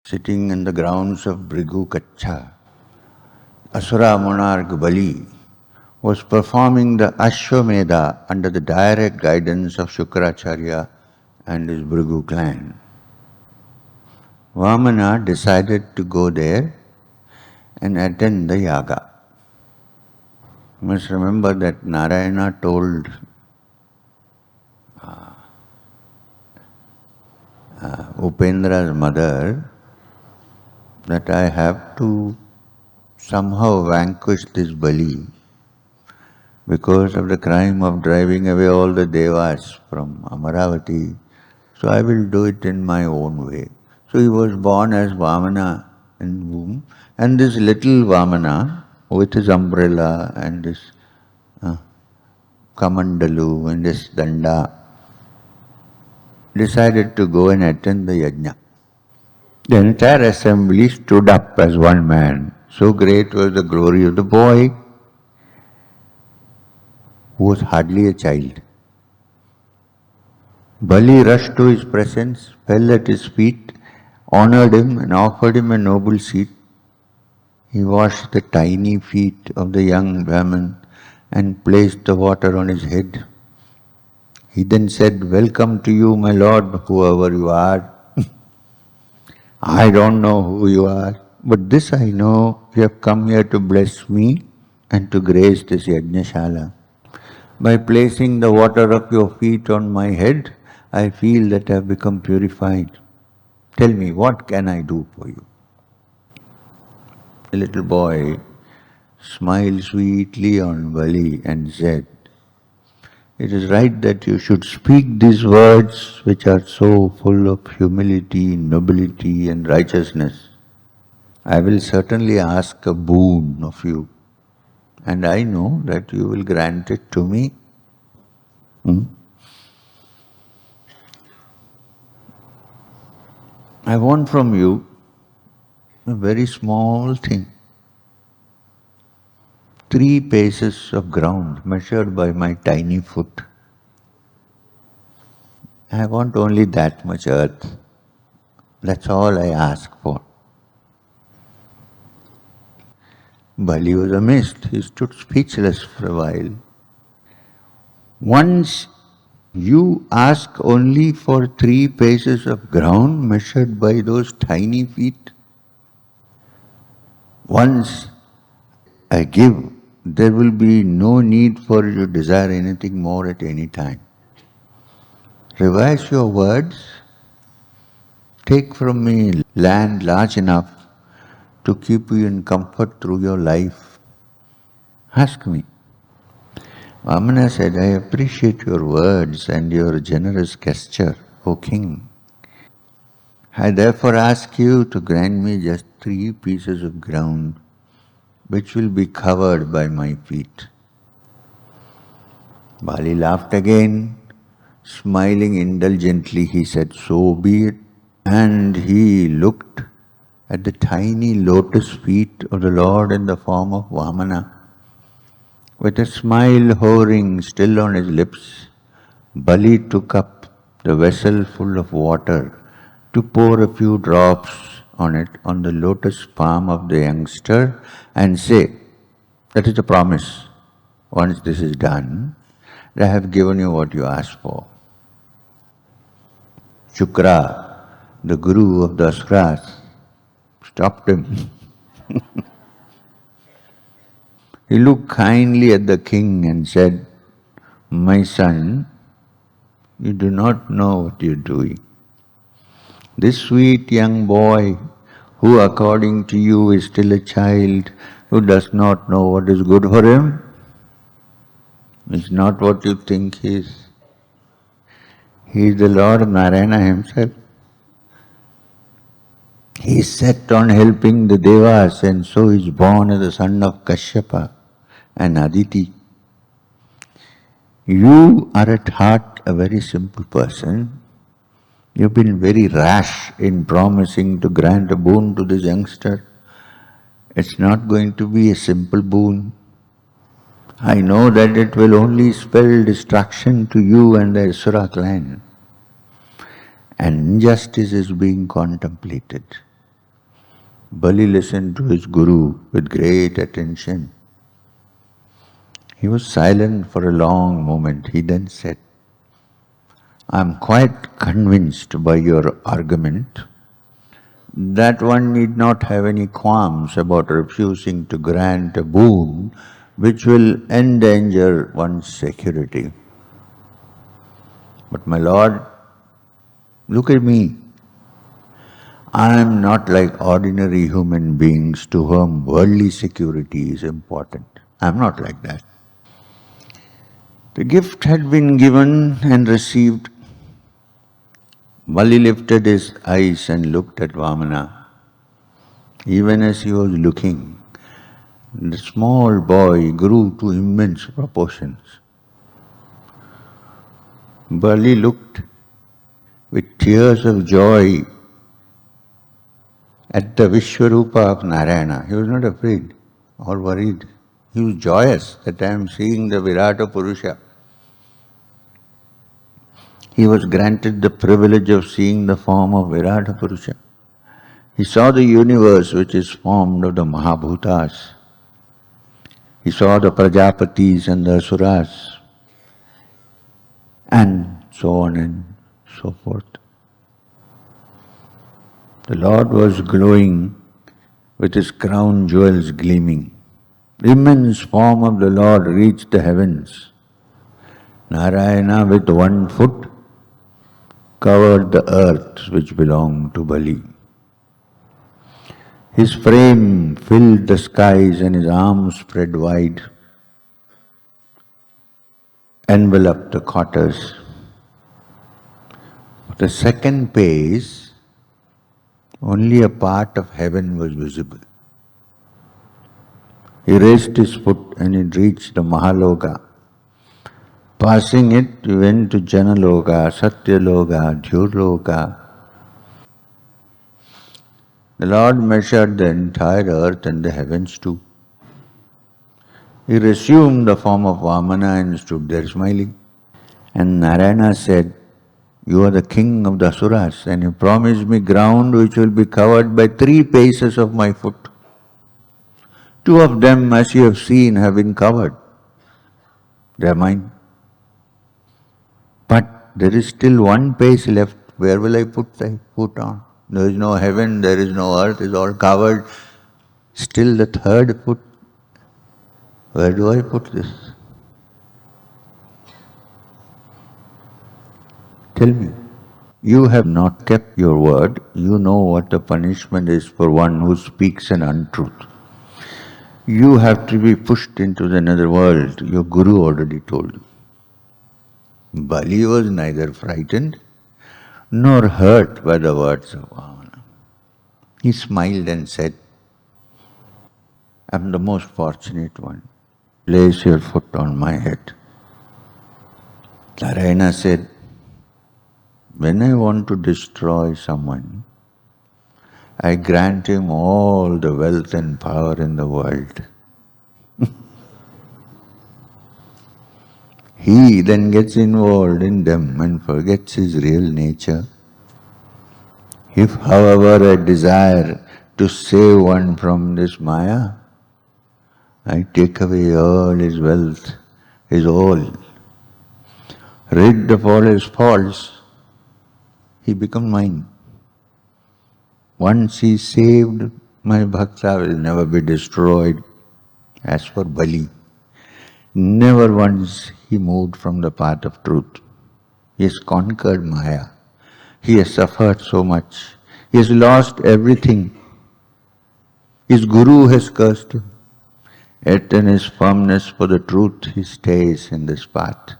sitting in the grounds of Bhrigu Kacha, Asura monarch Bali was performing the Ashwamedha under the direct guidance of Shukracharya and his Bhrigu clan. Vamana decided to go there and attend the yaga. You must remember that Narayana told Upendra's mother that I have to somehow vanquish this Bali because of the crime of driving away all the devas from Amaravati. So I will do it in my own way. So he was born as Vamana in womb, and this little Vamana with his umbrella and his kamandalu and his danda decided to go and attend the yajna. The entire assembly stood up as one man. So great was the glory of the boy, who was hardly a child. Bali rushed to his presence, fell at his feet, honored him and offered him a noble seat. He washed the tiny feet of the young Brahmin and placed the water on his head. He then said, "Welcome to you, my lord, whoever you are." I don't know who you are, but this I know, you have come here to bless me and to grace this yajnashala. By placing the water of your feet on my head, I feel that I have become purified. Tell me, what can I do for you? The little boy smiled sweetly on Bali and said, "It is right that you should speak these words which are so full of humility, nobility and righteousness. I will certainly ask a boon of you, and I know that you will grant it to me." I want from you a very small thing. 3 paces of ground measured by my tiny foot. I want only that much earth. That's all I ask for. Bali was amazed. He stood speechless for a while. Once you ask only for 3 paces of ground measured by those tiny feet. Once I give, there will be no need for you to desire anything more at any time. Revise your words. Take from me land large enough to keep you in comfort through your life. Ask me. Vamana said, "I appreciate your words and your generous gesture, O king. I therefore ask you to grant me just 3 pieces of ground which will be covered by my feet." Bali laughed again. Smiling indulgently, he said, "So be it." And he looked at the tiny lotus feet of the Lord in the form of Vamana. With a smile hovering still on his lips, Bali took up the vessel full of water to pour a few drops on it on the lotus palm of the youngster and say, "That is the promise. Once this is done, I have given you what you asked for." Shukra, the guru of the Asuras, stopped him. He looked kindly at the king and said, "My son, you do not know what you are doing. This sweet young boy, who according to you is still a child, who does not know what is good for him, is not what you think he is. He is the Lord Narayana himself. He is set on helping the Devas, and so is born as the son of Kashyapa and Aditi. You are at heart a very simple person. You've been very rash in promising to grant a boon to this youngster. It's not going to be a simple boon. I know that it will only spell destruction to you and the Asura clan. And injustice is being contemplated. Bali listened to his guru with great attention. He was silent for a long moment. He then said, "I am quite convinced by your argument that one need not have any qualms about refusing to grant a boon which will endanger one's security. But my Lord, look at me. I am not like ordinary human beings to whom worldly security is important. I am not like that." The gift had been given and received. Bali lifted his eyes and looked at Vamana. Even as he was looking, the small boy grew to immense proportions. Bali looked with tears of joy at the Vishwarupa of Narayana. He was not afraid or worried. He was joyous that I am seeing the Virata Purusha. He was granted the privilege of seeing the form of Virata Purusha. He saw the universe which is formed of the Mahabhutas. He saw the Prajapatis and the Asuras, and so on and so forth. The Lord was glowing with his crown jewels gleaming. The immense form of the Lord reached the heavens. Narayana with one foot covered the earth which belonged to Bali. His frame filled the skies and his arms spread wide enveloped the quarters. The second phase, only a part of heaven was visible. He raised his foot and it reached the Mahaloka. Passing it, he went to Janaloka, Satyaloka, Dhyurloka. The Lord measured the entire earth and the heavens too. He resumed the form of Vamana and stood there smiling. And Narayana said, "You are the king of the Asuras and you promised me ground which will be covered by 3 paces of my foot. 2 of them, as you have seen, have been covered. They are mine. But there is still 1 pace left. Where will I put thy foot on? There is no heaven, there is no earth, it is all covered. Still the 3rd foot, where do I put this? Tell me. You have not kept your word. You know what the punishment is for one who speaks an untruth. You have to be pushed into the nether world. Your guru already told you." Bali was neither frightened nor hurt by the words of Vamana. He smiled and said, "I am the most fortunate one. Place your foot on my head." Narayana said, "When I want to destroy someone, I grant him all the wealth and power in the world. He then gets involved in them and forgets his real nature. If, however, I desire to save one from this Maya, I take away all his wealth, his all. Rid of all his faults, he becomes mine. Once he is saved, my bhakta will never be destroyed." As for Bali, never once he moved from the path of truth. He has conquered Maya. He has suffered so much. He has lost everything. His guru has cursed him. Yet in his firmness for the truth, he stays in this path.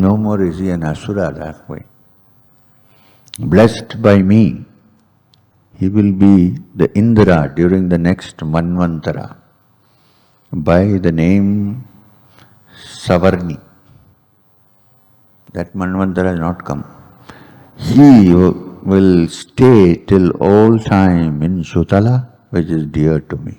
No more is he an Asura that way. Blessed by me, he will be the Indra during the next Manvantara by the name Savarni. That Manvantara has not come. He will stay till all time in Sutala, which is dear to me.